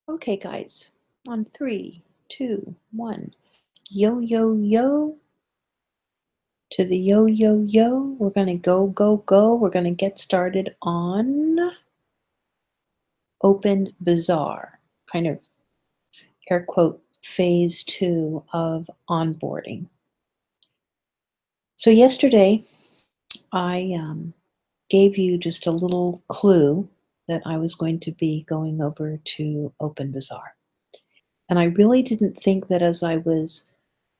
Okay, guys, on three, two, one. Yo, yo, yo to the yo, yo, yo. We're going to go, go, go. We're going to get started on Open Bazaar, kind of air quote phase 2 of onboarding. So, yesterday, I gave you just a little clue that I was going to be going over to Open Bazaar. And I really didn't think that as I was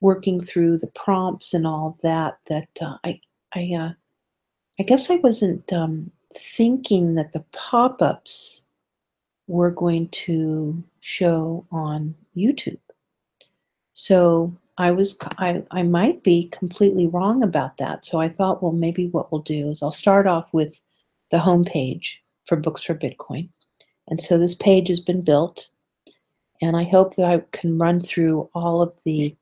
working through the prompts and all that, I, I guess I wasn't thinking that the pop-ups were going to show on YouTube. So I might be completely wrong about that. So I thought, well, maybe what we'll do is I'll start off with the home page for Books for Bitcoin. And so this page has been built, and I hope that I can run through all of the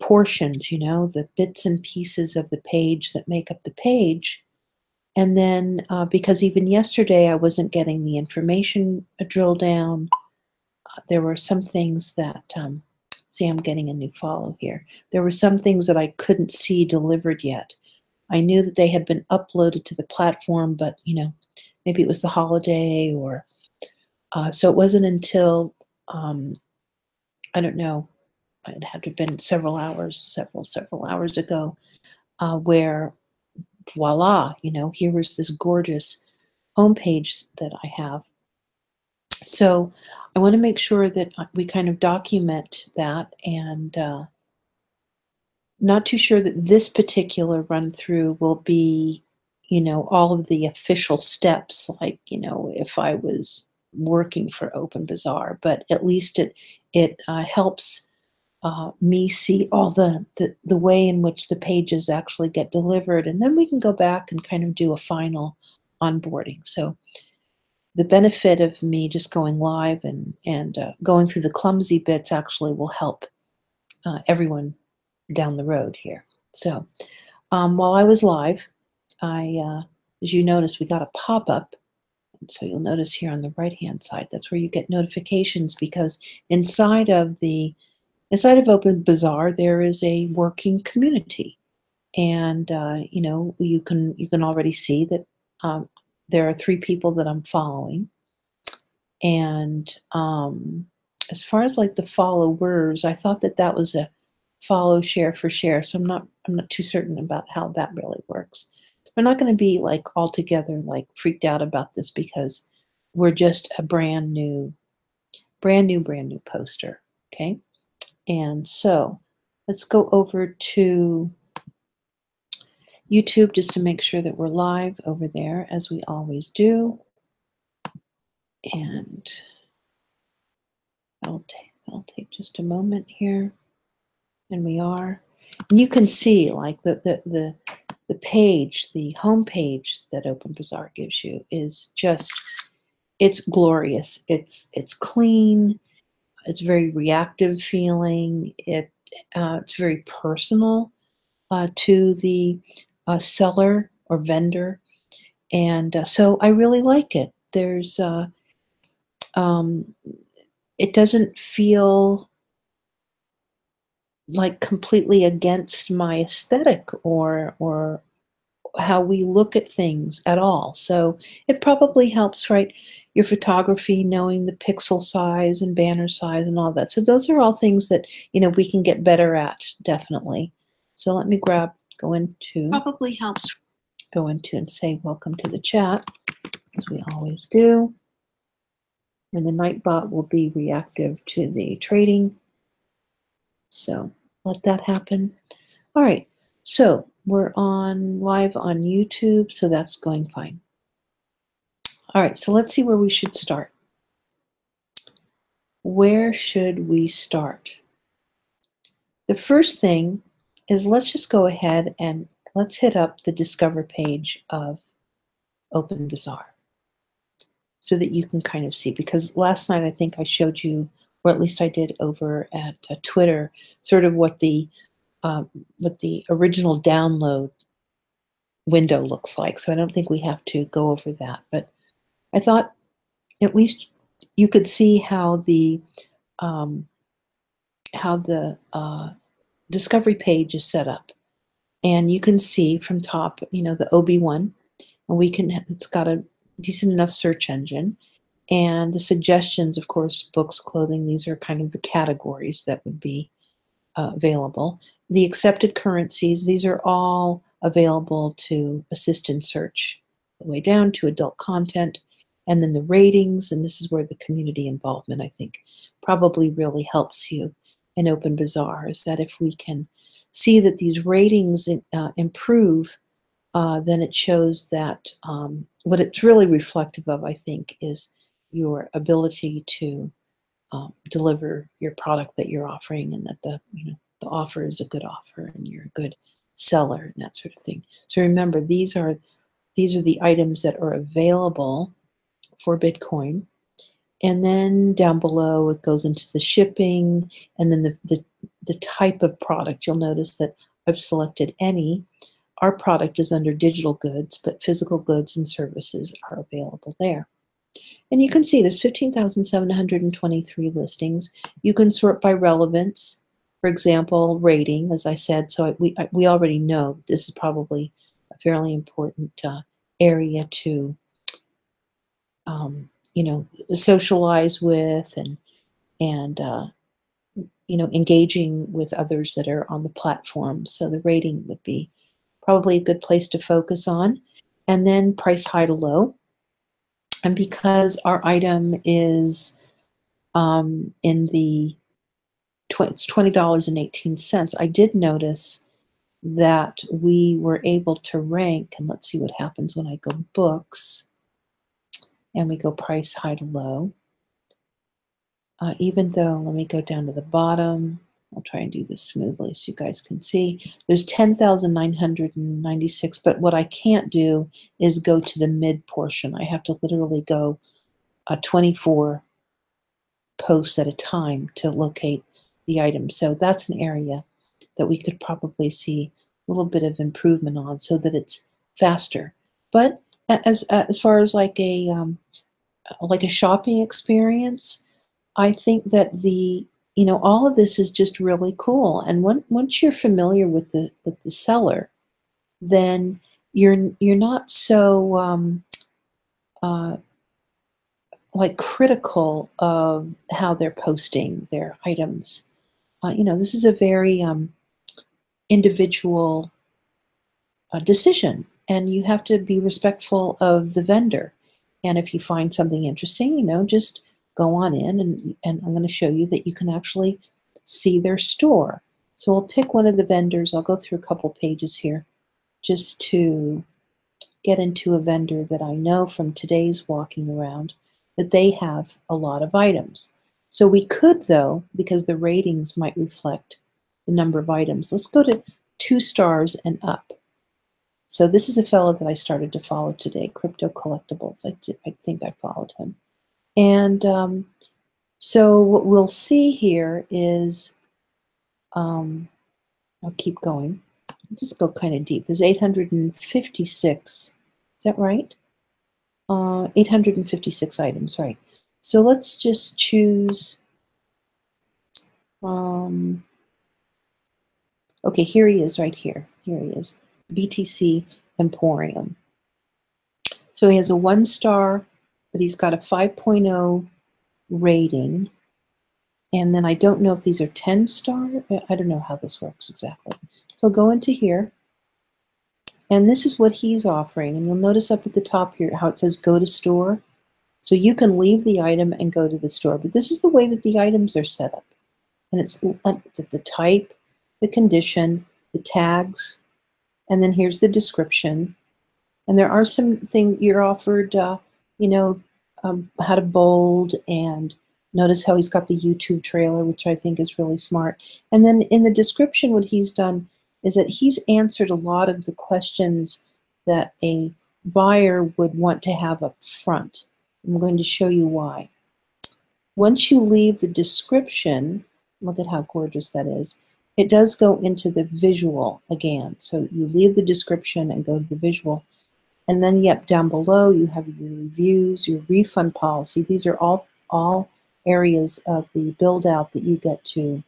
portions, the bits and pieces of the page that make up the page. And then, because even yesterday I wasn't getting the information drill down, there were some things that, see, I'm getting a new follow here. There were some things that I couldn't see delivered yet. I knew that they had been uploaded to the platform, but, maybe it was the holiday or, so it wasn't until, I don't know, it had to have been several hours ago, where voila, here was this gorgeous homepage that I have. So I want to make sure that we kind of document that, and not too sure that this particular run through will be, all of the official steps, like, if I was working for Open Bazaar, but at least it helps me see all the way in which the pages actually get delivered, and then we can go back and kind of do a final onboarding. So the benefit of me just going live and going through the clumsy bits actually will help everyone down the road here. So while I was live, as you notice, we got a pop-up. So you'll notice here on the right-hand side, that's where you get notifications, because inside of Open Bazaar, there is a working community, and you can already see that there are 3 people that I'm following, and as far as like the followers, I thought that was a follow share for share, so I'm not too certain about how that really works. We're not going to be like altogether like freaked out about this, because we're just a brand new poster, okay? And so let's go over to YouTube just to make sure that we're live over there, as we always do. And I'll take just a moment here, and we are. And you can see like the page, the home page that Open Bazaar gives you is just, it's glorious. It's clean. It's very reactive feeling. It's very personal to the seller or vendor, and so I really like it. There's it doesn't feel like completely against my aesthetic or how we look at things at all. So it probably helps, right? Your photography, knowing the pixel size and banner size and all that. So those are all things that, we can get better at, definitely. So let me go into and say welcome to the chat, as we always do. And the Nightbot will be reactive to the trading. So let that happen. All right. So we're live on YouTube, so that's going fine. All right, so let's see where we should start. Where should we start? The first thing is, let's just go ahead and let's hit up the Discover page of Open Bazaar so that you can kind of see, because last night I think I showed you, or at least I did over at Twitter, sort of what the original download window looks like. So I don't think we have to go over that, but I thought at least you could see how the um, discovery page is set up. And you can see from top, the OB1, and it's got a decent enough search engine. And the suggestions, of course, books, clothing, these are kind of the categories that would be available. The accepted currencies, these are all available to assist in search, the way down to adult content, and then the ratings, and this is where the community involvement, I think, probably really helps you in Open Bazaar, is that if we can see that these ratings improve, then it shows that what it's really reflective of, I think, is your ability to deliver your product that you're offering, and that the offer is a good offer and you're a good seller and that sort of thing. So remember, these are the items that are available for Bitcoin. And then down below it goes into the shipping, and then the type of product. You'll notice that I've selected any. Our product is under digital goods, but physical goods and services are available there. And you can see there's 15,723 listings. You can sort by relevance. For example, rating, as I said. So we already know this is probably a fairly important area to socialize with, and engaging with others that are on the platform. So the rating would be probably a good place to focus on. And then price high to low. And because our item is in it's $20.18, I did notice that we were able to rank, and let's see what happens when I go books and we go price high to low. Even though, let me go down to the bottom. I'll try and do this smoothly so you guys can see. There's 10,996, but what I can't do is go to the mid portion. I have to literally go 24 posts at a time to locate the item. So that's an area that we could probably see a little bit of improvement on, so that it's faster. But as far as like a shopping experience, I think that all of this is just really cool. And once you're familiar with the seller, then you're not so like critical of how they're posting their items. This is a very individual decision, and you have to be respectful of the vendor. And if you find something interesting, just go on in, and I'm going to show you that you can actually see their store. So I'll pick one of the vendors. I'll go through a couple pages here just to get into a vendor that I know from today's walking around that they have a lot of items. So we could, though, because the ratings might reflect the number of items, let's go to 2 stars and up. So this is a fellow that I started to follow today, Crypto Collectibles. I think I followed him. And so what we'll see here is, I'll keep going. I'll just go kind of deep. There's 856. Is that right? 856 items, right. So let's just choose, okay, here he is right here. Here he is, BTC Emporium. So he has a 1 star, but he's got a 5.0 rating. And then I don't know if these are 10 star. I don't know how this works exactly. So I'll go into here. And this is what he's offering. And you'll notice up at the top here how it says go to store. So you can leave the item and go to the store. But this is the way that the items are set up. And it's the type, the condition, the tags, and then here's the description. And there are some things you're offered, how to bold, and notice how he's got the YouTube trailer, which I think is really smart. And then in the description, what he's done is that he's answered a lot of the questions that a buyer would want to have up front. I'm going to show you why. Once you leave the description, look at how gorgeous that is. It does go into the visual again. So you leave the description and go to the visual. And then, yep, down below you have your reviews, your refund policy. These are all all areas of the build out that you get to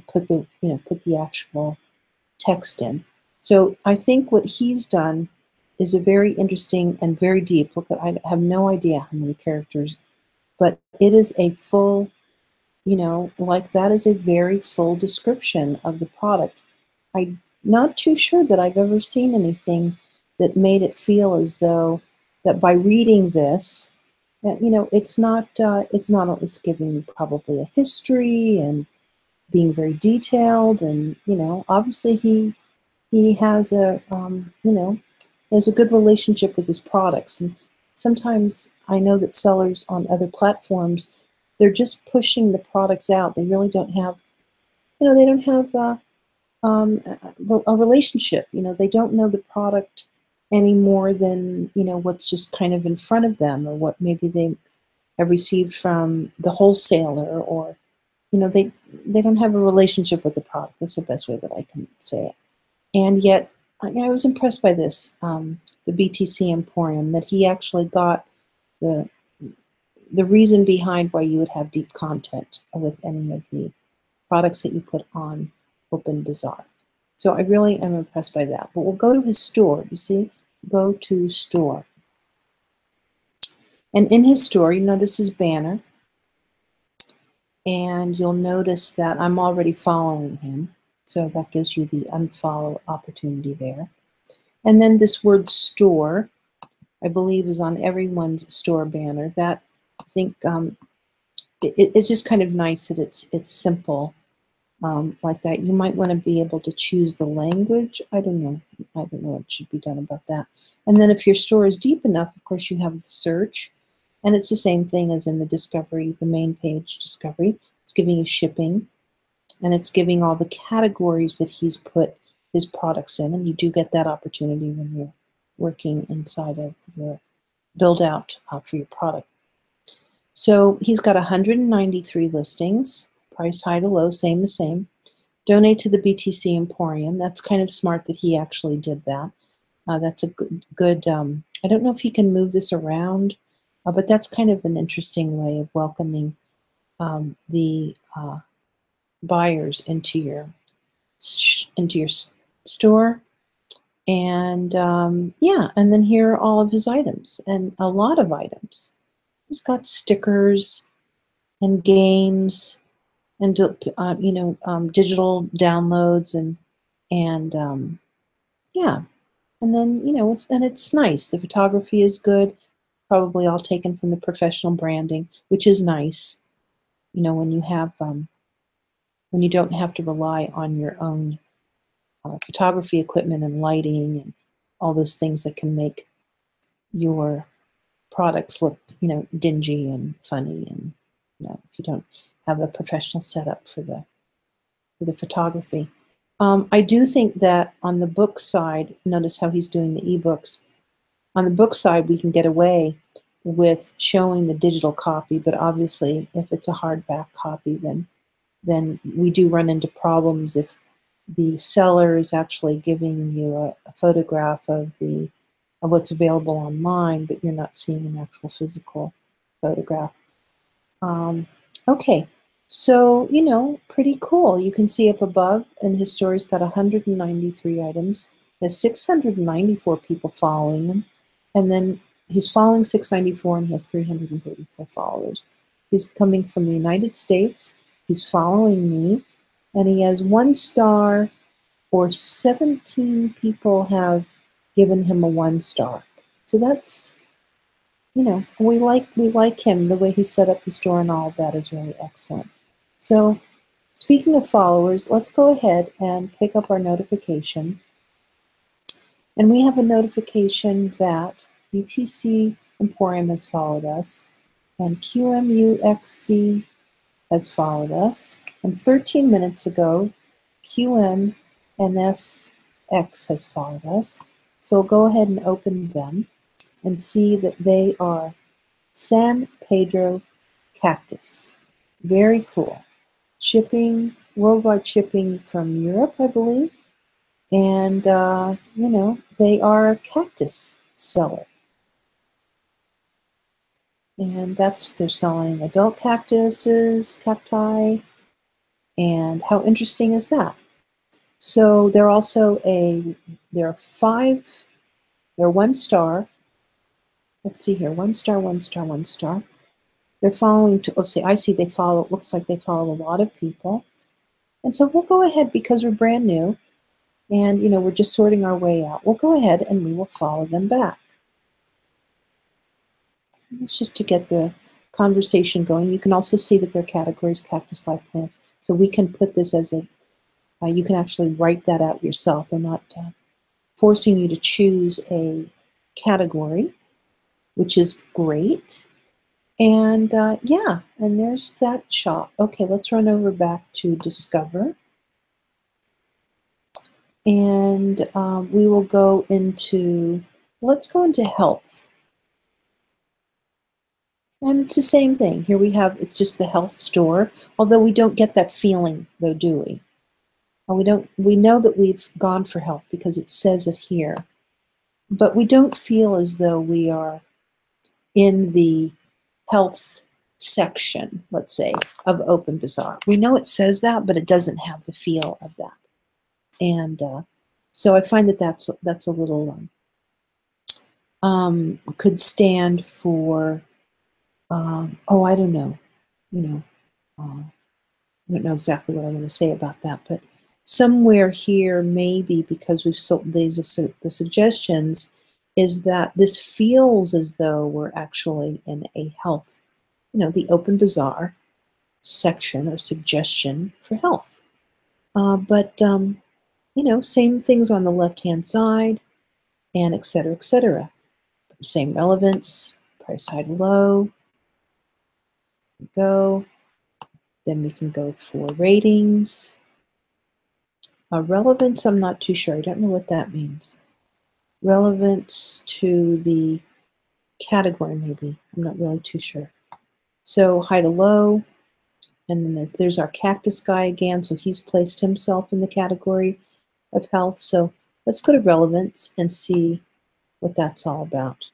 put the actual text in. So I think what he's done is a very interesting and very deep look at. I have no idea how many characters, but it is a full, like that is a very full description of the product. I'm not too sure that I've ever seen anything that made it feel as though that by reading this, it's giving you probably a history and being very detailed, and obviously he has a good relationship with his products. And sometimes I know that sellers on other platforms, they're just pushing the products out. They really don't have, they don't have a relationship. They don't know the product any more than what's just kind of in front of them, or what maybe they have received from the wholesaler, or they don't have a relationship with the product. That's the best way that I can say it. And yet, I was impressed by this, the BTC Emporium, that he actually got the reason behind why you would have deep content with any of the products that you put on Open Bazaar. So I really am impressed by that. But we'll go to his store. You see, go to store. And in his store, you notice his banner. And you'll notice that I'm already following him. So that gives you the unfollow opportunity there. And then this word store, I believe, is on everyone's store banner. That, I think, it's just kind of nice that it's simple like that. You might want to be able to choose the language. I don't know what should be done about that. And then if your store is deep enough, of course, you have the search. And it's the same thing as in the discovery, the main page discovery. It's giving you shipping, and it's giving all the categories that he's put his products in. And you do get that opportunity when you're working inside of your build out for your product. So he's got 193 listings, price high to low, same to same. Donate to the BTC Emporium. That's kind of smart that he actually did that. That's a good I don't know if he can move this around, but that's kind of an interesting way of welcoming the buyers into your store. And yeah, and then here are all of his items, and a lot of items. He's got stickers and games and digital downloads, and yeah, and then and it's nice. The photography is good, probably all taken from the professional branding, which is nice. When you have when you don't have to rely on your own photography equipment and lighting and all those things that can make your products look, dingy and funny, and if you don't have a professional setup for the photography. I do think that on the book side, notice how he's doing the ebooks. On the book side, we can get away with showing the digital copy, but obviously, if it's a hardback copy, then we do run into problems if the seller is actually giving you a photograph of what's available online, but you're not seeing an actual physical photograph. Okay, so pretty cool. You can see up above, and his story's got 193 items. There's 694 people following him, and then he's following 694, and he has 334 followers. He's coming from the United States. He's following me, and he has 1 star, or 17 people have given him a 1 star. So that's, we like him. The way he set up the store and all of that is really excellent. So speaking of followers, let's go ahead and pick up our notification. And we have a notification that BTC Emporium has followed us, and QMUXC has followed us, and 13 minutes ago, QMNSX has followed us. So we'll go ahead and open them and see that they are San Pedro Cactus. Very cool. Shipping, worldwide shipping from Europe, I believe. And, they are a cactus seller. And they're selling adult cactuses, cacti, and how interesting is that? So they're also they're they're 1 star. Let's see here, 1 star, 1 star, 1 star. They're following, let's see, I see they follow, it looks like they follow a lot of people. And so we'll go ahead because we're brand new and, we're just sorting our way out. We'll go ahead and we will follow them back. It's just to get the conversation going. You can also see that their categories, cactus-like plants. So we can put this as you can actually write that out yourself. They're not forcing you to choose a category, which is great. And yeah, and there's that shop. Okay, let's run over back to Discover. And we will go into, let's go into Health. And it's the same thing. Here we have, it's just the health store, although we don't get that feeling though, do we? We know that we've gone for health because it says it here, but we don't feel as though we are in the health section, let's say, of Open Bazaar. We know it says that, but it doesn't have the feel of that. And so I find that that's a little, could stand for, oh, I don't know, I don't know exactly what I'm going to say about that, but somewhere here, maybe because we've sold the suggestions, is that this feels as though we're actually in a health, the Open Bazaar section or suggestion for health. But same things on the left-hand side, and et cetera, et cetera. Same relevance, price high to low. Go. Then we can go for ratings. Relevance, I'm not too sure. I don't know what that means. Relevance to the category, maybe. I'm not really too sure. So high to low, and then there's our cactus guy again. So he's placed himself in the category of health. So let's go to relevance and see what that's all about.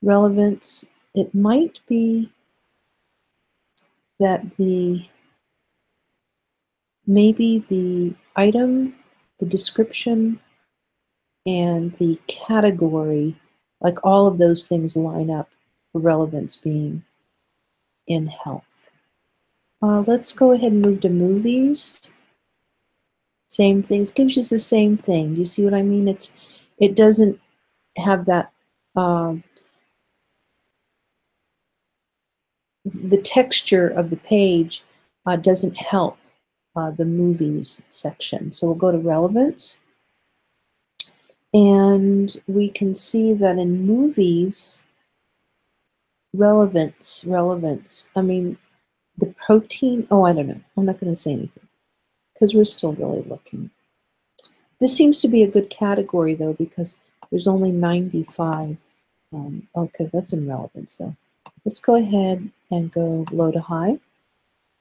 Relevance, it might be that maybe the item, the description, and the category, like all of those things line up for relevance being in health. Let's go ahead and move to movies. Same things, gives you the same thing. Do you see what I mean? It doesn't have that, the texture of the page doesn't help the movies section. So we'll go to relevance. And we can see that in movies, relevance, I mean, the protein, oh, I don't know. I'm not going to say anything because we're still really looking. This seems to be a good category, though, because there's only 95. Because that's in relevance, though. Let's go ahead and go low to high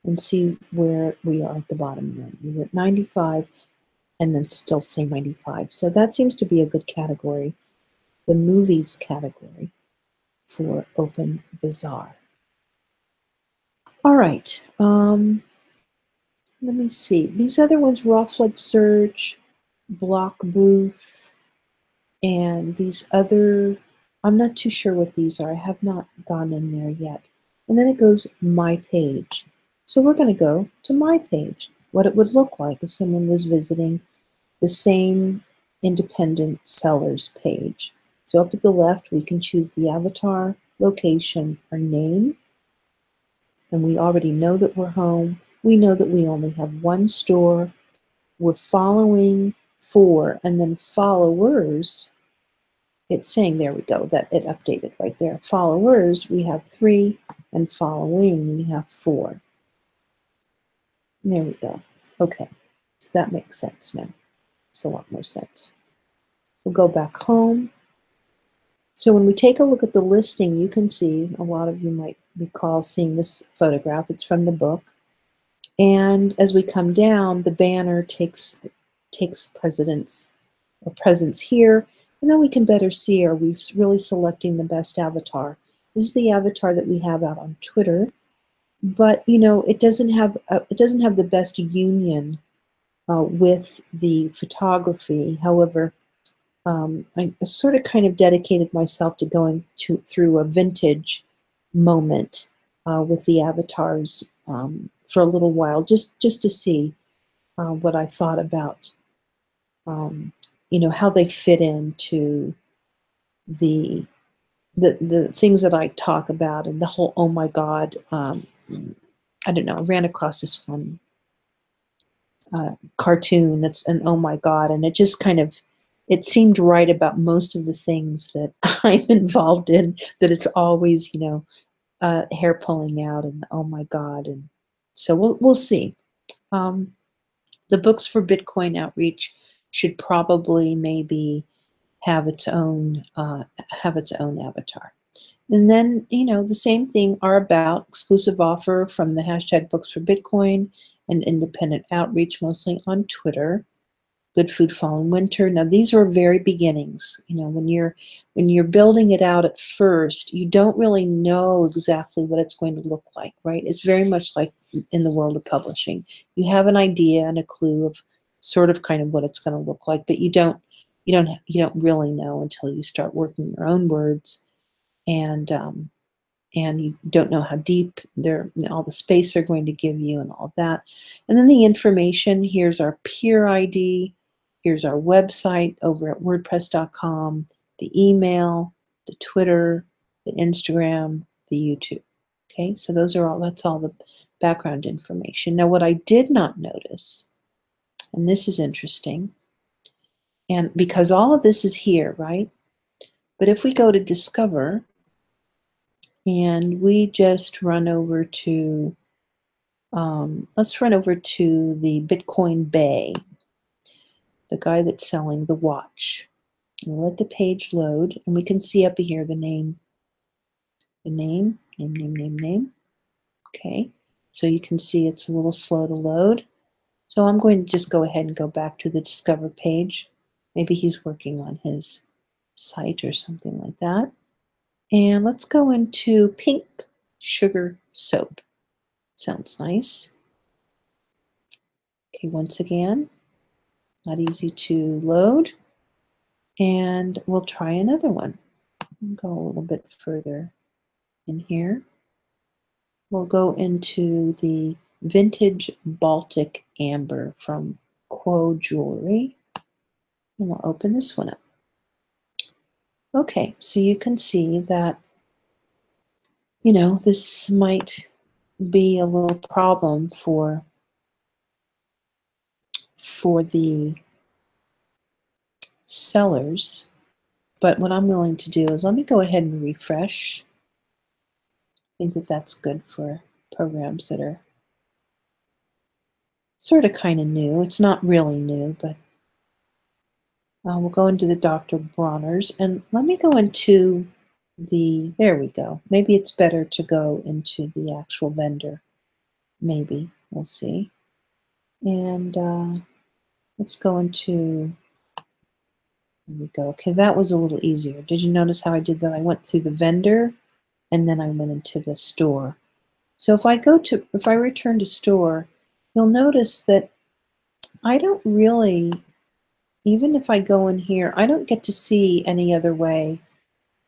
and see where we are at the bottom. We're at 95 and then still say 95. So that seems to be a good category, the movies category for Open Bazaar. All right. Let me see. These other ones, Raw Flood Surge, Block Booth, and these other, I'm not too sure what these are. I have not gone in there yet. And then it goes My Page. So we're going to go to My Page, what it would look like if someone was visiting the same independent sellers page. So up at the left, we can choose the avatar, location, or name. And we already know that we're home. We know that we only have one store. We're following 4, and then followers, it's saying, there we go, that it updated right there. Followers, we have 3, and following, we have 4. There we go. Okay, so that makes sense now. It's a lot more sense. We'll go back home. So when we take a look at the listing, you can see, a lot of you might recall seeing this photograph. It's from the book. And as we come down, the banner takes presence here, and then we can better see, are we really selecting the best avatar? This is the avatar that we have out on Twitter, but you know, it doesn't have the best union with the photography. However, I sort of kind of dedicated myself to going through a vintage moment with the avatars for a little while, just to see what I thought about, you know, how they fit into the the things that I talk about, and the whole oh my God. I don't know. I ran across this one cartoon that's an oh my God, and it just kind of it seemed right about most of the things that I'm involved in. That it's always, you know, hair pulling out and oh my God, and so we'll see. Um, the books for Bitcoin outreach should probably maybe have its own avatar. And then, you know, the same thing are about exclusive offer from the hashtag books for Bitcoin and independent outreach, mostly on Twitter. Good food fall and winter. Now these are very beginnings. You know, when you're building it out at first, you don't really know exactly what it's going to look like, right? It's very much like in the world of publishing. You have an idea and a clue of sort of kind of what it's going to look like, but you don't really know until you start working your own words, and you don't know how deep all the space they're going to give you and all of that. And then the information, here's our peer ID, here's our website over at wordpress.com, the email, the Twitter, the Instagram, the YouTube. Okay, so that's all the background information. Now what I did not notice, and this is interesting, and because all of this is here, right? But if we go to Discover, and we just run over to, let's run over to the Bitcoin Bay, the guy that's selling the watch. And we'll let the page load, and we can see up here the name. Okay, so you can see it's a little slow to load. So I'm going to just go ahead and go back to the Discover page. Maybe he's working on his site or something like that. And let's go into Pink Sugar Soap. Sounds nice. Okay, once again, not easy to load. And we'll try another one. Go a little bit further in here. We'll go into the Vintage Baltic Amber from Quo Jewelry. And we'll open this one up. Okay, so you can see that, you know, this might be a little problem for the sellers. But what I'm willing to do is let me go ahead and refresh. I think that that's good for programs that are sort of kind of new. It's not really new, but we'll go into the Dr. Bronner's, and let me go into there we go. Maybe it's better to go into the actual vendor. Maybe, we'll see. And let's go into, there we go. Okay, that was a little easier. Did you notice how I did that? I went through the vendor, and then I went into the store. So if I return to store, you'll notice that I don't really, even if I go in here, I don't get to see any other way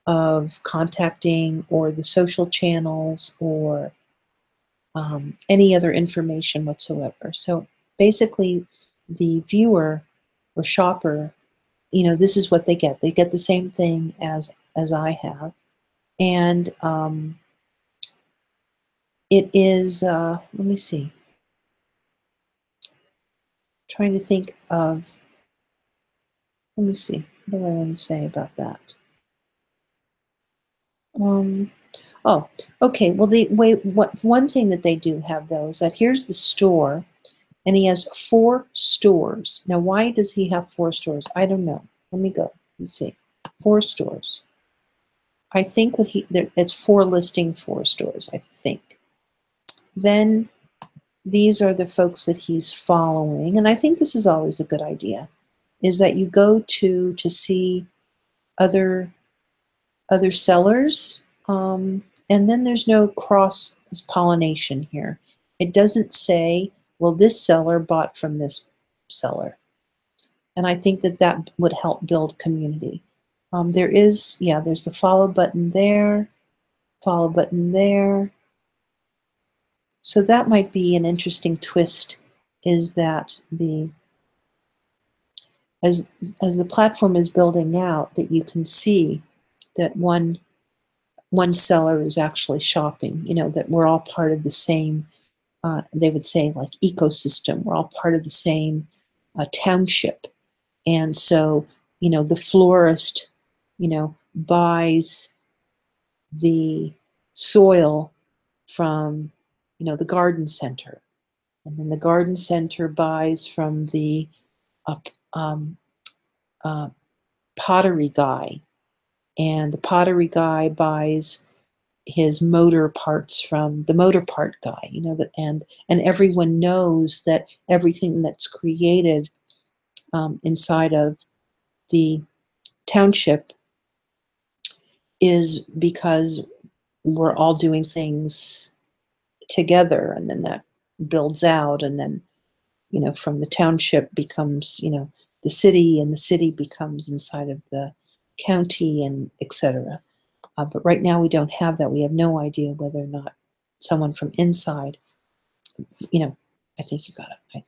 of contacting or the social channels or any other information whatsoever. So basically the viewer or shopper, you know, this is what they get. They get the same thing as I have. And it is, let me see, trying to think of, let me see, what do I want to say about that? Oh, okay. Well, one thing that they do have though is that here's the store, and he has 4 stores. Now, why does he have 4 stores? I don't know. Let me go and see. 4 stores. I think it's 4 listing 4 stores, I think. Then these are the folks that he's following, and I think this is always a good idea, is that you go to see other sellers And then there's no cross pollination here. It doesn't say, well, this seller bought from this seller. And I think that that would help build community. There's the follow button there, follow button there. So that might be an interesting twist, is that as the platform is building out, that you can see that one seller is actually shopping, that we're all part of the same, they would say, like, ecosystem. We're all part of the same township. And so, the florist, buys the soil from, the garden center. And then the garden center buys from the uh, um, uh, pottery guy. And the pottery guy buys his motor parts from the motor part guy, and everyone knows that everything that's created inside of the township is because we're all doing things together, and then that builds out, and then from the township becomes the city, and the city becomes inside of the county, and etc. But right now we don't have that. We have no idea whether or not someone from inside, I think you got it.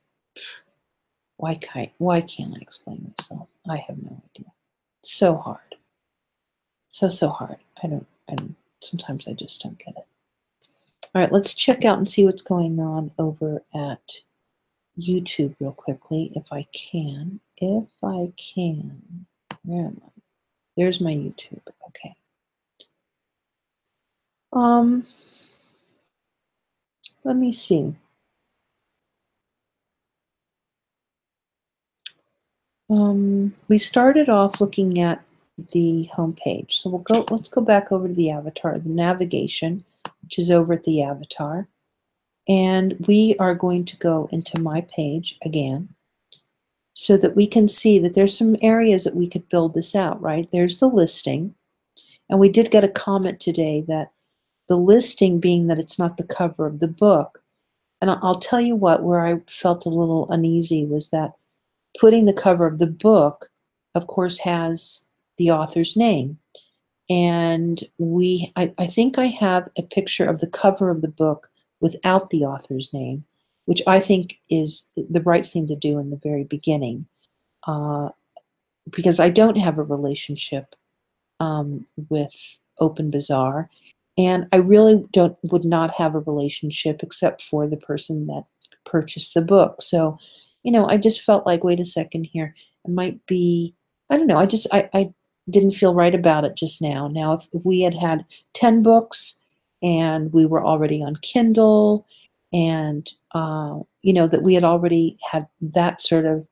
Why can't I explain myself? I have no idea. So hard. So hard. I don't, sometimes I just don't get it. All right, let's check out and see what's going on over at YouTube real quickly, if I can. Where am I? There's my YouTube. Okay. Let me see. We started off looking at the homepage. So let's go back over to the avatar, the navigation, which is over at the avatar. And we are going to go into my page again so that we can see that there's some areas that we could build this out, right? There's the listing. And we did get a comment today that the listing, being that it's not the cover of the book, and I'll tell you what, where I felt a little uneasy was that putting the cover of the book, of course, has the author's name. And I think I have a picture of the cover of the book without the author's name, which I think is the right thing to do in the very beginning, because I don't have a relationship with Open Bazaar, and I really would not have a relationship except for the person that purchased the book. So, I just felt like, wait a second here, it might be, I don't know, I didn't feel right about it just now. Now, if we had 10 books and we were already on Kindle, and that we had already had that sort of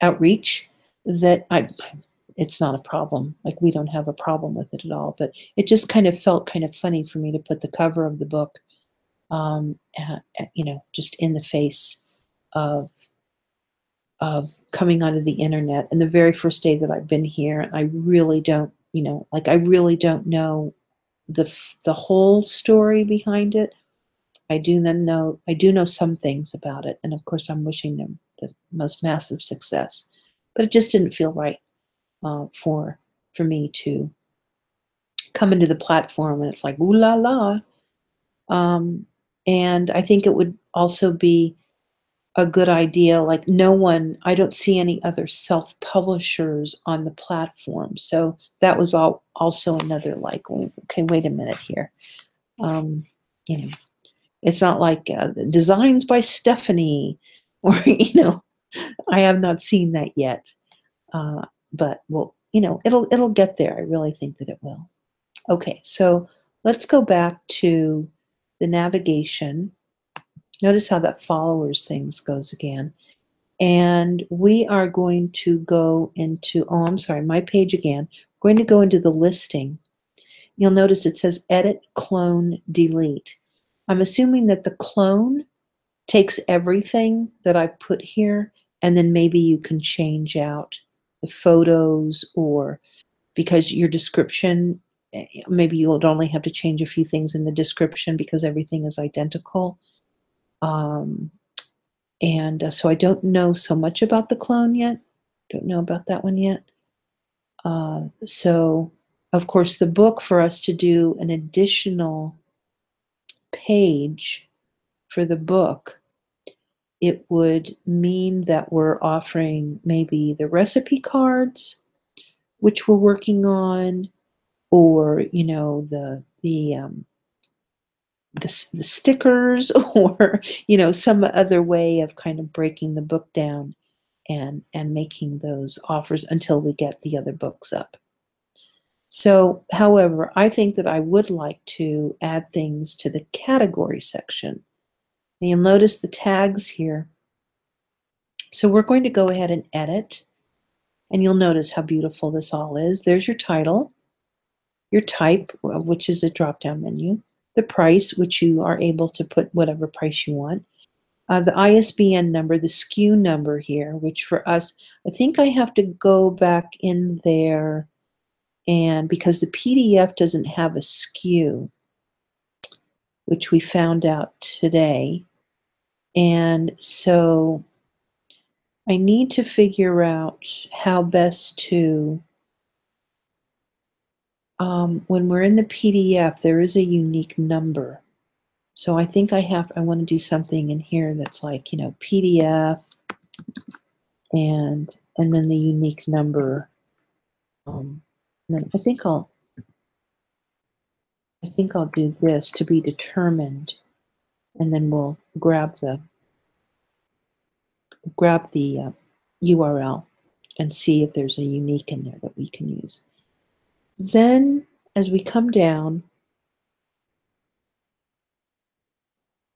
outreach, that it's not a problem. Like, we don't have a problem with it at all. But it just kind of felt kind of funny for me to put the cover of the book, just in the face of coming onto the internet. And the very first day that I've been here, I really don't, I really don't know the whole story behind it. I do know some things about it, and of course I'm wishing them the most massive success. But it just didn't feel right for me to come into the platform and it's like, ooh la la. And I think it would also be a good idea, like, I don't see any other self-publishers on the platform. So that was also another, like, okay, wait a minute here. It's not like designs by Stephanie, or, I have not seen that yet. But well, it'll get there. I really think that it will. Okay, so let's go back to the navigation. Notice how that followers things goes again. And we are going to go into, oh, I'm sorry, my page again. We're going to go into the listing. You'll notice it says edit, clone, delete. I'm assuming that the clone takes everything that I put here, and then maybe you can change out the photos, or because your description, maybe you would only have to change a few things in the description because everything is identical. Um, and so I don't know so much about the clone yet. Don't know about that one yet. So, of course, the book, for us to do an additional page for the book, it would mean that we're offering maybe the recipe cards, which we're working on, or the stickers, or some other way of kind of breaking the book down and making those offers until we get the other books up. So, however, I think that I would like to add things to the category section. And you'll notice the tags here. So we're going to go ahead and edit, and you'll notice how beautiful this all is. There's your title, your type, which is a drop-down menu, the price, which you are able to put whatever price you want, the ISBN number, the SKU number here, which for us, I think I have to go back in there, and because the PDF doesn't have a SKU, which we found out today, and so I need to figure out how best to, when we're in the PDF, there is a unique number. So I think I want to do something in here that's like, PDF and then the unique number. And then I think I'll do this to be determined, and then we'll grab the URL and see if there's a unique in there that we can use. Then, as we come down,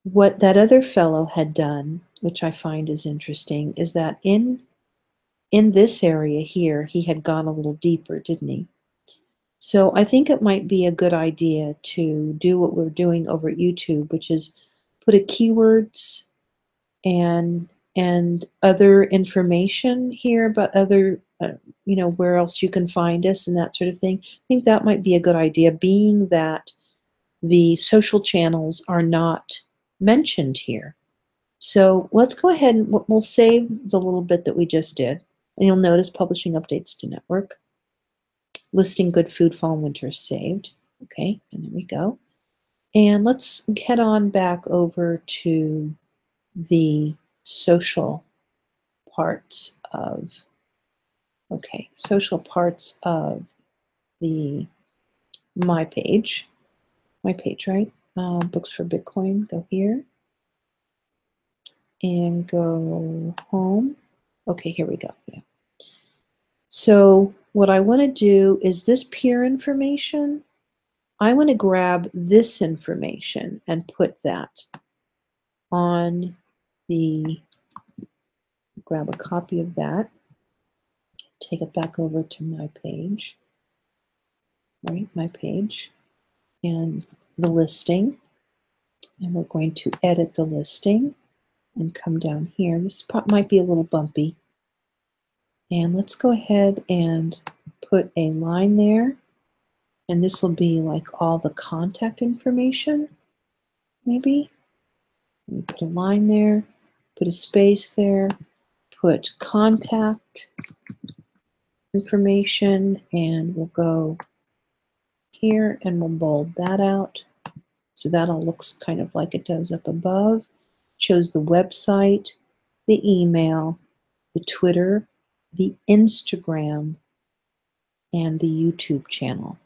what that other fellow had done, which I find is interesting, is that in this area here, he had gone a little deeper, didn't he? So I think it might be a good idea to do what we're doing over at YouTube, which is put a keywords and other information here about other, where else you can find us and that sort of thing. I think that might be a good idea, being that the social channels are not mentioned here. So let's go ahead and we'll save the little bit that we just did. And you'll notice publishing updates to network. Listing good food, fall and winter is saved. Okay, and there we go. And let's head on back over to the social parts of, the my page, right? Books for Bitcoin, go here and go home. Okay, here we go. Yeah. So what I want to do is this peer information. I want to grab this information and put that on grab a copy of that, take it back over to my page, right? My page and the listing. And we're going to edit the listing and come down here. This might be a little bumpy. And let's go ahead and put a line there. And this will be like all the contact information, maybe. We put a line there, put a space there, put contact information, and we'll go here and we'll bold that out. So that all looks kind of like it does up above. Shows the website, the email, the Twitter, the Instagram, and the YouTube channel.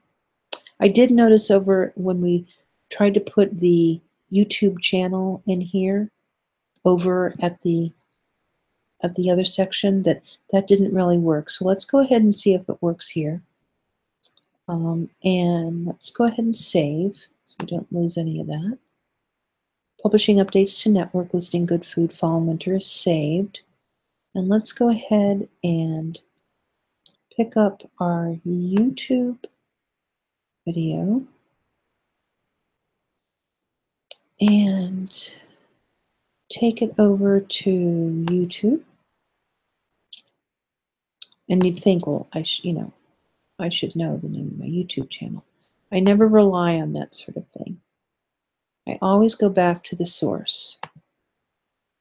I did notice over when we tried to put the YouTube channel in here over at the other section that didn't really work. So let's go ahead and see if it works here. And let's go ahead and save so we don't lose any of that. Publishing updates to network, listing good food, fall and winter is saved. And let's go ahead and pick up our YouTube video and take it over to YouTube. And you'd think, well, I should know the name of my YouTube channel. I never rely on that sort of thing. I always go back to the source.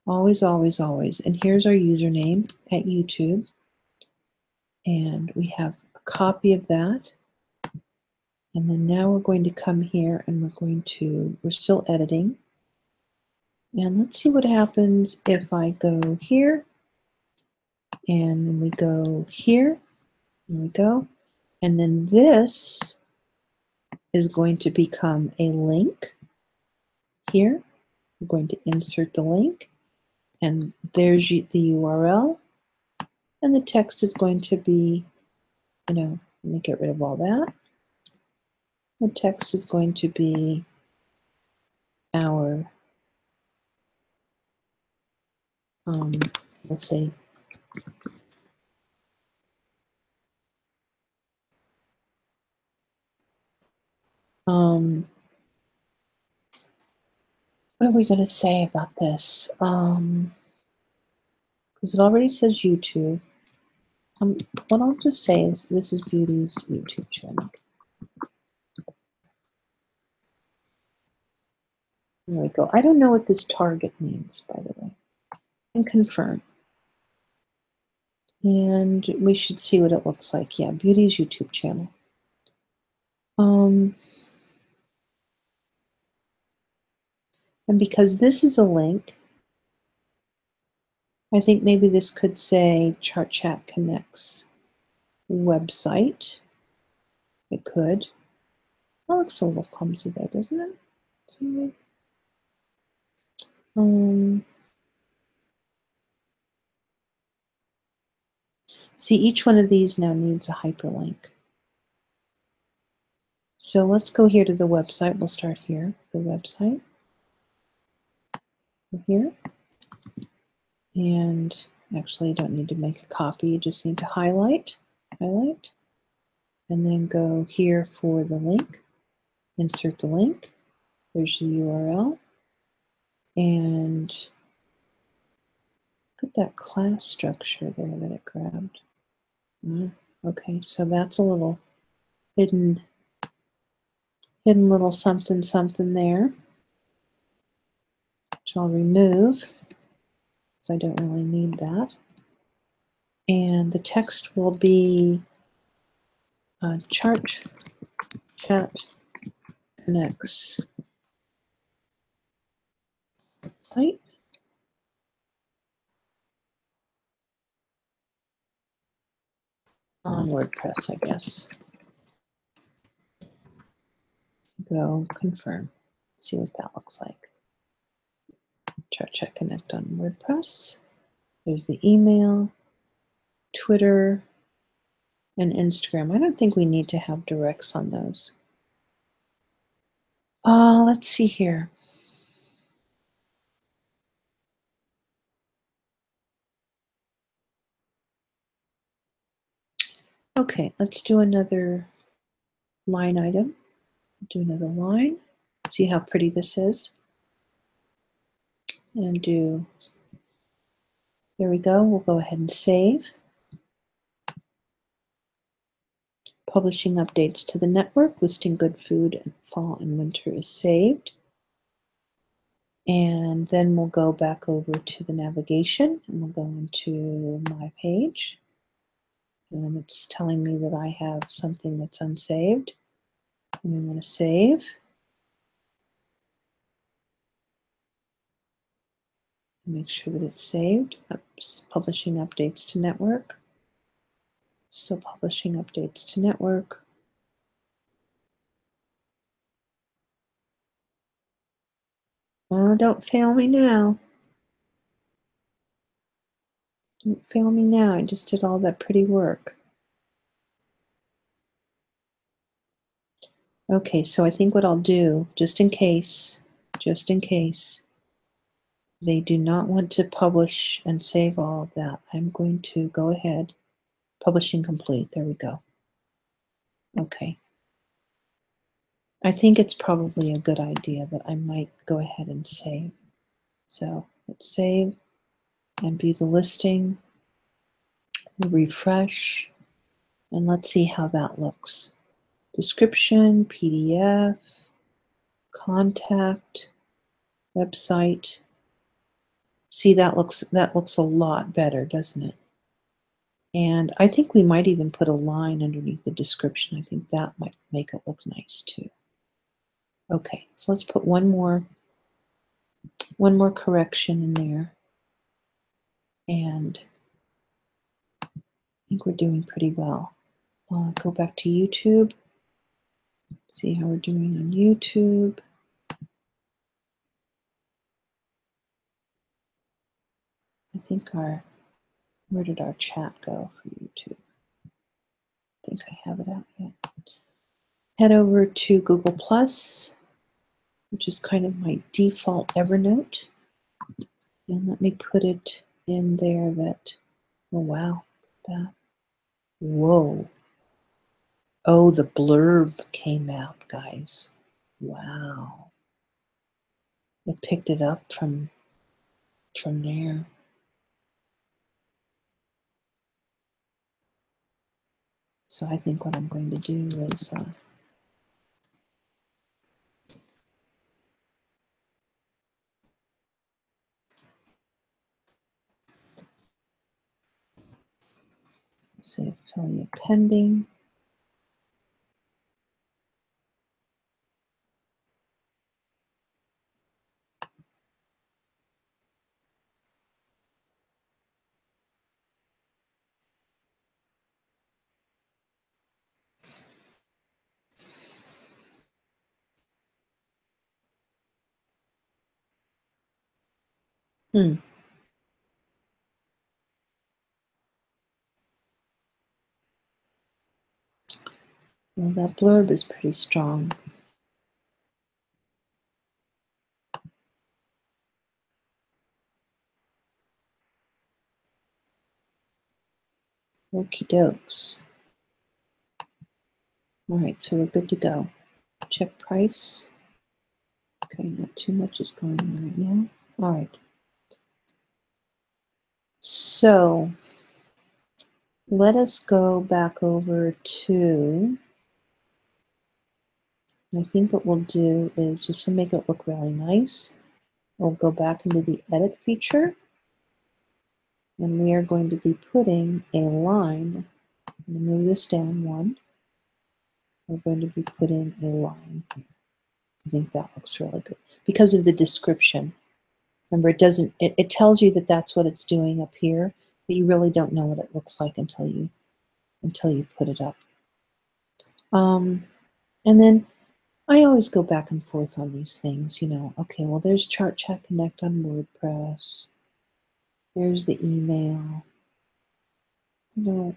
Always, always, always. And here's our username at YouTube. And we have a copy of that. And then now we're going to come here and we're still editing. And let's see what happens if I go here and then we go here. There we go. And then this is going to become a link here. We're going to insert the link. And there's the URL. And the text is going to be, let me get rid of all that. The text is going to be our, we'll say, what are we going to say about this? Because it already says YouTube. What I'll just say is this is Beauty's YouTube channel. There we go. I don't know what this target means, by the way. And confirm. And we should see what it looks like. Yeah, Beauty's YouTube channel. And because this is a link, I think maybe this could say Chart Chat Connects website. It could. That looks a little clumsy there, doesn't it? See, each one of these now needs a hyperlink. So let's go here to the website. We'll start here, the website. Here. And actually, you don't need to make a copy. You just need to highlight, and then go here for the link. Insert the link. There's the URL. And look at that class structure there that it grabbed. Okay, so that's a little hidden little something something there, which I'll remove because I don't really need that. And the text will be Chart Chat Connects site. On WordPress, I guess. Go confirm. See what that looks like. Chart Chat Connect on WordPress. There's the email, Twitter, and Instagram. I don't think we need to have directs on those. Let's see here. Okay, let's do another line item. Do another line. See how pretty this is. And do, there we go. We'll go ahead and save. Publishing updates to the network, listing good food in fall and winter is saved. And then we'll go back over to the navigation and we'll go into my page. And it's telling me that I have something that's unsaved. And I'm going to save. Make sure that it's saved. Oops, publishing updates to network. Still publishing updates to network. Oh, don't fail me now. Don't fail me now. I just did all that pretty work. Okay, so I think what I'll do, just in case they do not want to publish and save all of that, I'm going to go ahead. Publishing complete. There we go. Okay. I think it's probably a good idea that I might go ahead and save. So let's save and be the listing. Refresh. And let's see how that looks. Description, PDF, contact, website. See, that looks a lot better, doesn't it? And I think we might even put a line underneath the description. I think that might make it look nice too. Okay, so let's put one more correction in there. And I think we're doing pretty well. Go back to YouTube. See how we're doing on YouTube. I think where did our chat go for YouTube? I think I have it out yet. Head over to Google Plus, which is kind of my default Evernote. And let me put it in there that, oh wow, that, whoa. Oh, the blurb came out, guys. Wow. It picked it up from there. So I think what I'm going to do is say affiliate pending. Well, that blurb is pretty strong. Okie dokes. All right, so we're good to go. Check price. Okay, not too much is going on right now. All right. So let us go back over to, I think what we'll do is just to make it look really nice, we'll go back into the edit feature and we are going to be putting a line. I'm going to move this down one. We're going to be putting a line here. I think that looks really good because of the description. Remember, it tells you that that's what it's doing up here, but you really don't know what it looks like until you put it up. And then I always go back and forth on these things, you know. Okay, well, there's Chart Chat Connect on WordPress. There's the email. You know,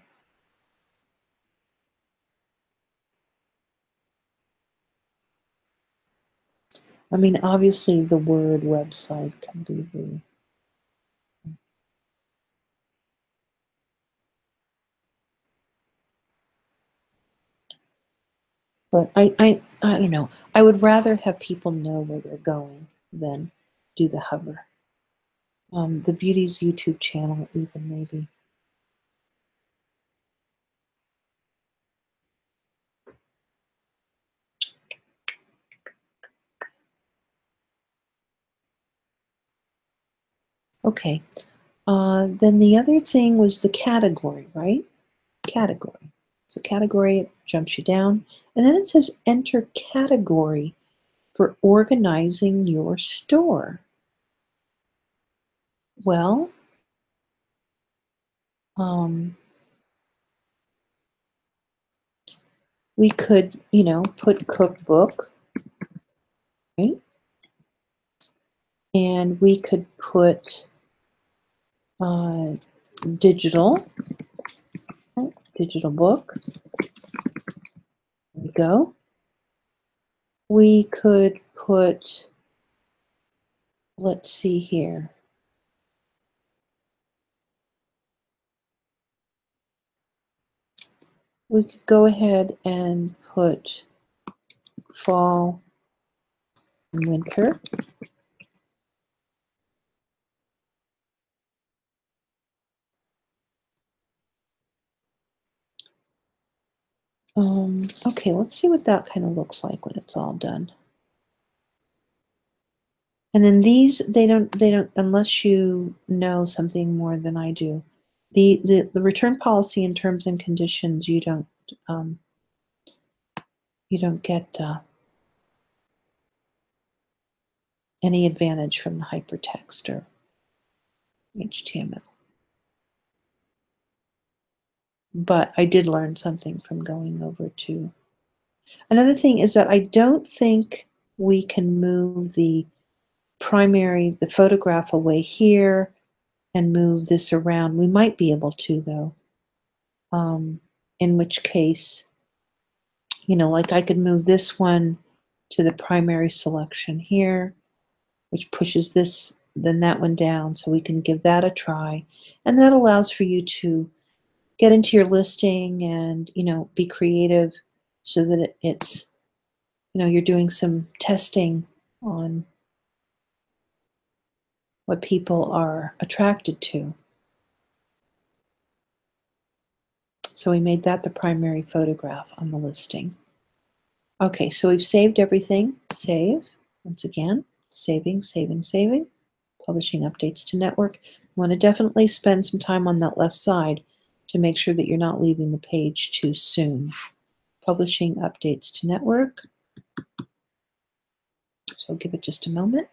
I mean, obviously the word website can be the but I don't know. I would rather have people know where they're going than do the hover. The Beauty's YouTube channel, even maybe. Okay. Then the other thing was the category, right? Category. So category, it jumps you down. And then it says enter category for organizing your store. Well, we could, you know, put cookbook, right? And we could put digital book. There we go. We could put, let's see here. We could go ahead and put fall and winter. Okay, let's see what that kind of looks like when it's all done. And then these, they don't, unless you know something more than I do. The return policy and terms and conditions, um, you don't get any advantage from the hypertext or HTML. But I did learn something from going over to. Another thing is that I don't think we can move the photograph away here and move this around. We might be able to, though, in which case, like I could move this one to the primary selection here, which pushes this, then that one down, so we can give that a try. And that allows for you to get into your listing and, be creative so that it's, you're doing some testing on what people are attracted to. So we made that the primary photograph on the listing. Okay, so we've saved everything. Save, once again, saving, publishing updates to network. You want to definitely spend some time on that left side to make sure that you're not leaving the page too soon. Publishing updates to network. So I'll give it just a moment.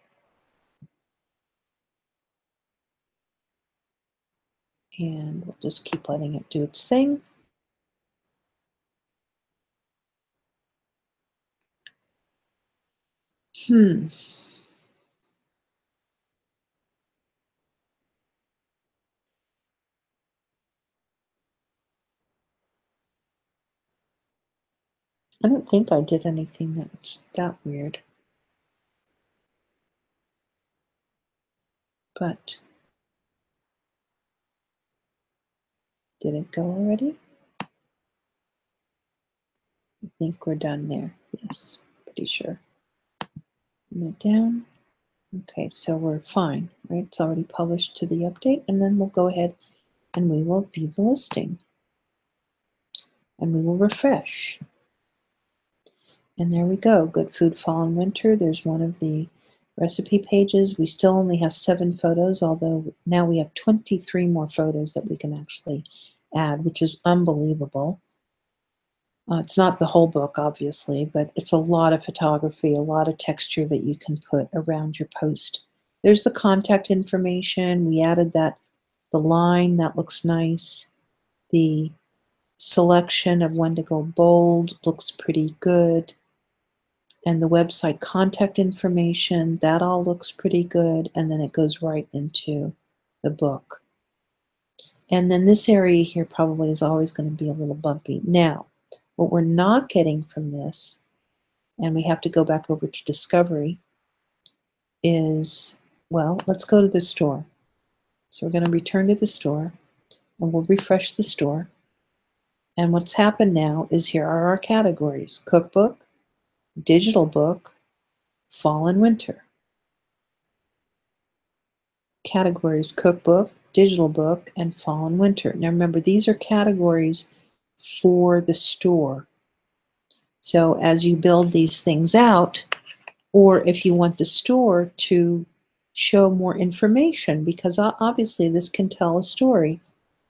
And we'll just keep letting it do its thing. I don't think I did anything that's that weird. But did it go already? I think we're done there. Yes, pretty sure. Move down. Okay, so we're fine, right? It's already published to the update, and then we'll go ahead and we will view the listing. And we will refresh. And there we go, Good Food Fall and Winter. There's one of the recipe pages. We still only have 7 photos, although now we have 23 more photos that we can actually add, which is unbelievable. It's not the whole book, obviously, but it's a lot of photography, a lot of texture that you can put around your post. There's the contact information. We added the line. That looks nice. The selection of when to go bold looks pretty good. And the website contact information, that all looks pretty good. And then it goes right into the book. And then this area here probably is always going to be a little bumpy. Now, what we're not getting from this, and we have to go back over to Discovery, is, well, let's go to the store. So we're going to return to the store, and we'll refresh the store. And what's happened now is here are our categories: cookbook, digital book, fall and winter. Categories: cookbook, digital book, and fall and winter. Now remember, these are categories for the store. So as you build these things out, or if you want the store to show more information, because obviously this can tell a story.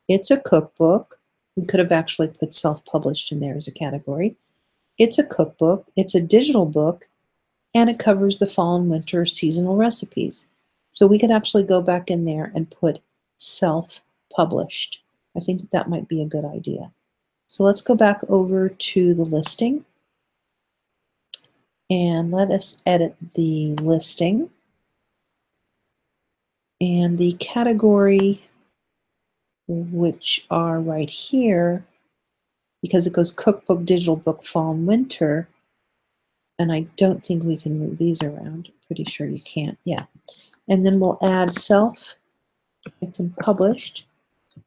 It's a cookbook. We could have actually put self-published in there as a category. It's a cookbook, it's a digital book, and it covers the fall and winter seasonal recipes. So we could actually go back in there and put self-published. I think that might be a good idea. So let's go back over to the listing and let us edit the listing. And the category, which are right here, because it goes cookbook, digital book, fall and winter, and I don't think we can move these around. Pretty sure you can't. Yeah. And then we'll add self and published.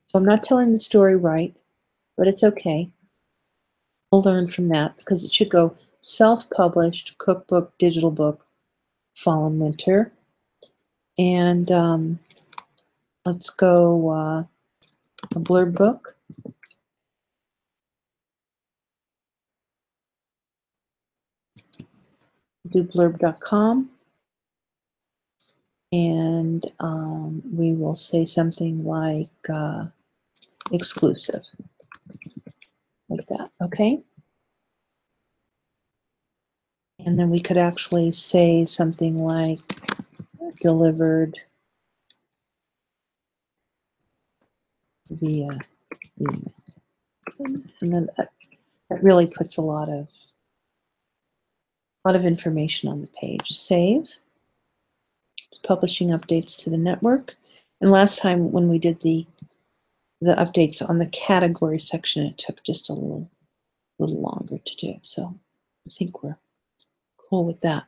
So I'm not telling the story right, but it's okay. We'll learn from that because it should go self-published, cookbook, digital book, fall and winter. And let's go a blurb book. do blurb.com, and we will say something like exclusive, like that, okay? And then we could actually say something like delivered via email. And then that really puts a lot of information on the page. Save. It's publishing updates to the network. And last time when we did the updates on the category section, it took just a little longer to do. So I think we're cool with that.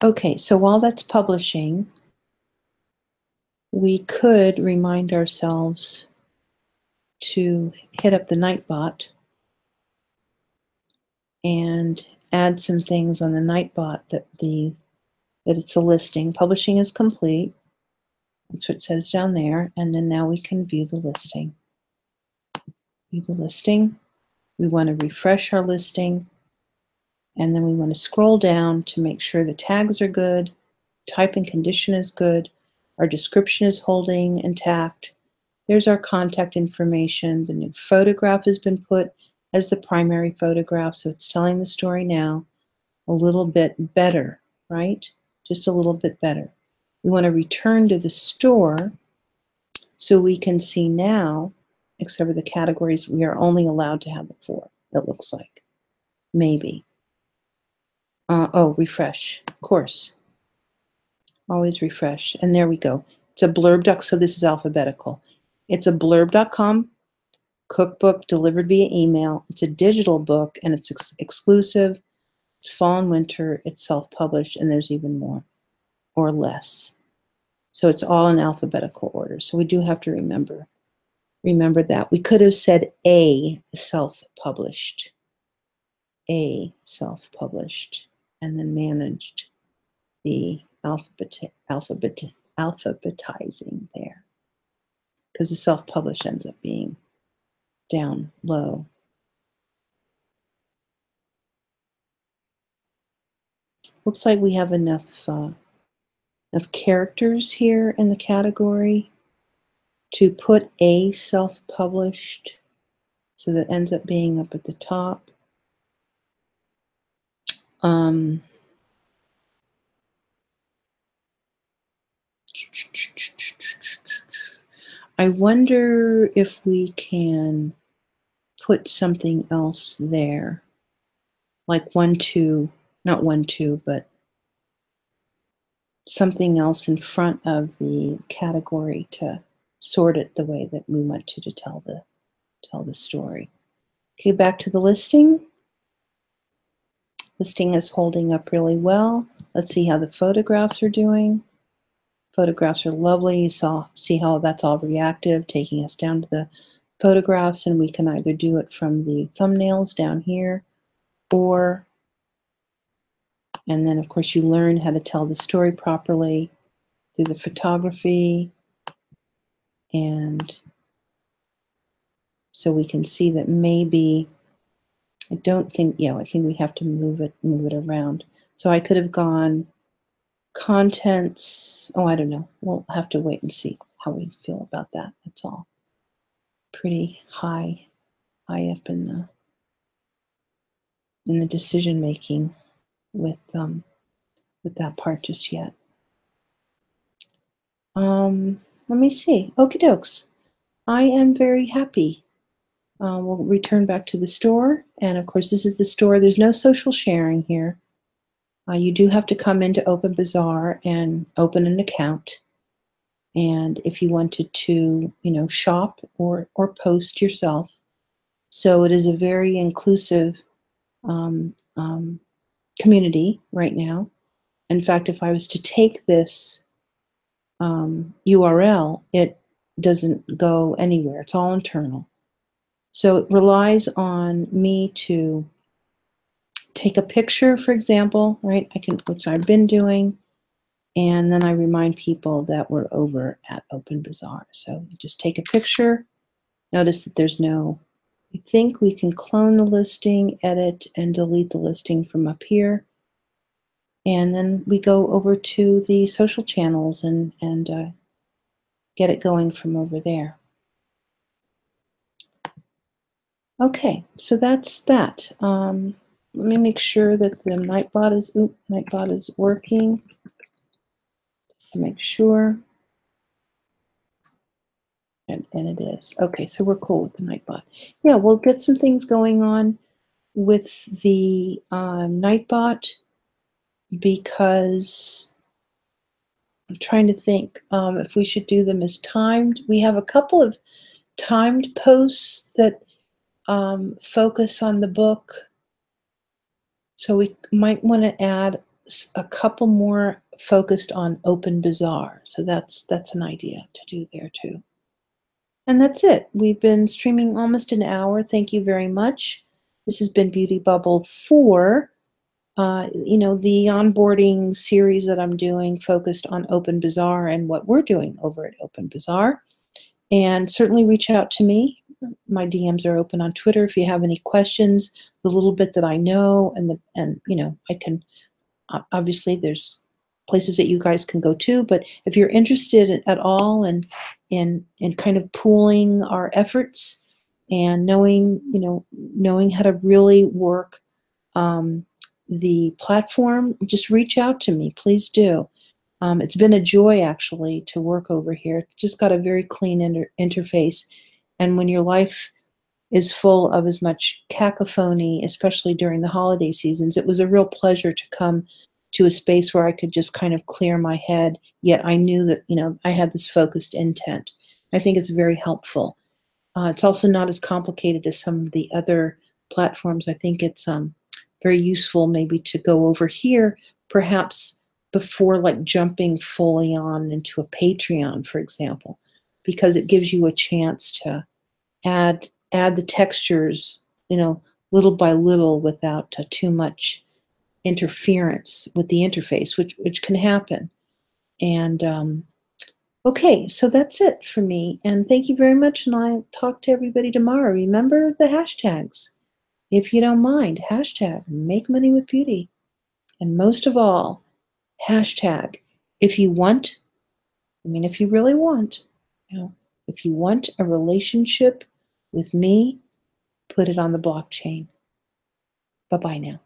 Okay, so while that's publishing, we could remind ourselves to hit up the Nightbot and add some things on the Nightbot that it's a listing. Publishing is complete. That's what it says down there. And then now we can view the listing. View the listing. We want to refresh our listing. And then we want to scroll down to make sure the tags are good, type and condition is good, our description is holding intact. There's our contact information. The new photograph has been put as the primary photograph, so it's telling the story now a little bit better, right? Just a little bit better. We want to return to the store so we can see now, except for the categories, we are only allowed to have 4, it looks like. Maybe. Oh, refresh, of course. Always refresh. And there we go. It's a blurb. So this is alphabetical. It's a blurb.com cookbook delivered via email. It's a digital book, and it's exclusive. It's fall and winter. It's self-published, and there's even more or less. So it's all in alphabetical order. So we do have to remember that. We could have said a self-published, and then managed the alphabetizing there, because the self-publish ends up being down low. Looks like we have enough characters here in the category to put a self-published, so that ends up being up at the top. I wonder if we can put something else there, like 1, 2, not 1, 2, but something else in front of the category to sort it the way that we want to tell the story. Okay, back to the listing. Listing is holding up really well. Let's see how the photographs are doing. Photographs are lovely. You see how that's all reactive, taking us down to the photographs, and we can either do it from the thumbnails down here, and then of course you learn how to tell the story properly through the photography. And so we can see that maybe, I think we have to move it around. So I could have gone contents. Oh, I don't know. We'll have to wait and see how we feel about that. That's all. Pretty high up in the decision making with that part just yet. Let me see. Okie dokes. I am very happy. We'll return back to the store, and of course this is the store. There's no social sharing here. You do have to come into Open Bazaar and open an account. And if you wanted to, shop or post yourself. So it is a very inclusive community right now. In fact, if I was to take this URL, it doesn't go anywhere. It's all internal. So it relies on me to take a picture, for example, right? Which I've been doing, and then I remind people that we're over at Open Bazaar. So you just take a picture. Notice that there's no, I think we can clone the listing, edit, and delete the listing from up here. And then we go over to the social channels and get it going from over there. Okay, so that's that. Let me make sure that the Nightbot is working to make sure. And it is. Okay, so we're cool with the Nightbot. Yeah, we'll get some things going on with the Nightbot because I'm trying to think if we should do them as timed. We have a couple of timed posts that focus on the book. So we might want to add a couple more focused on Open Bazaar. So that's an idea to do there too. And that's it. We've been streaming almost an hour. Thank you very much. This has been Beauty Bubble 4. The onboarding series that I'm doing focused on Open Bazaar and what we're doing over at Open Bazaar. And certainly reach out to me. My DMs are open on Twitter if you have any questions. The little bit that I know, I can obviously there's places that you guys can go to. But if you're interested at all in kind of pooling our efforts and knowing how to really work the platform, just reach out to me. Please do. It's been a joy, actually, to work over here. It's just got a very clean interface. And when your life is full of as much cacophony, especially during the holiday seasons, it was a real pleasure to come to a space where I could just kind of clear my head, yet I knew that, I had this focused intent. I think it's very helpful. It's also not as complicated as some of the other platforms. I think it's very useful maybe to go over here, perhaps before like jumping fully on into a Patreon, for example, because it gives you a chance to add the textures, little by little without too much interference with the interface, which can happen. And okay, so that's it for me. And thank you very much. And I'll talk to everybody tomorrow. Remember the hashtags, if you don't mind. Hashtag make money with beauty. And most of all, hashtag if you want, if you really want, if you want a relationship with me, put it on the blockchain. Bye-bye now.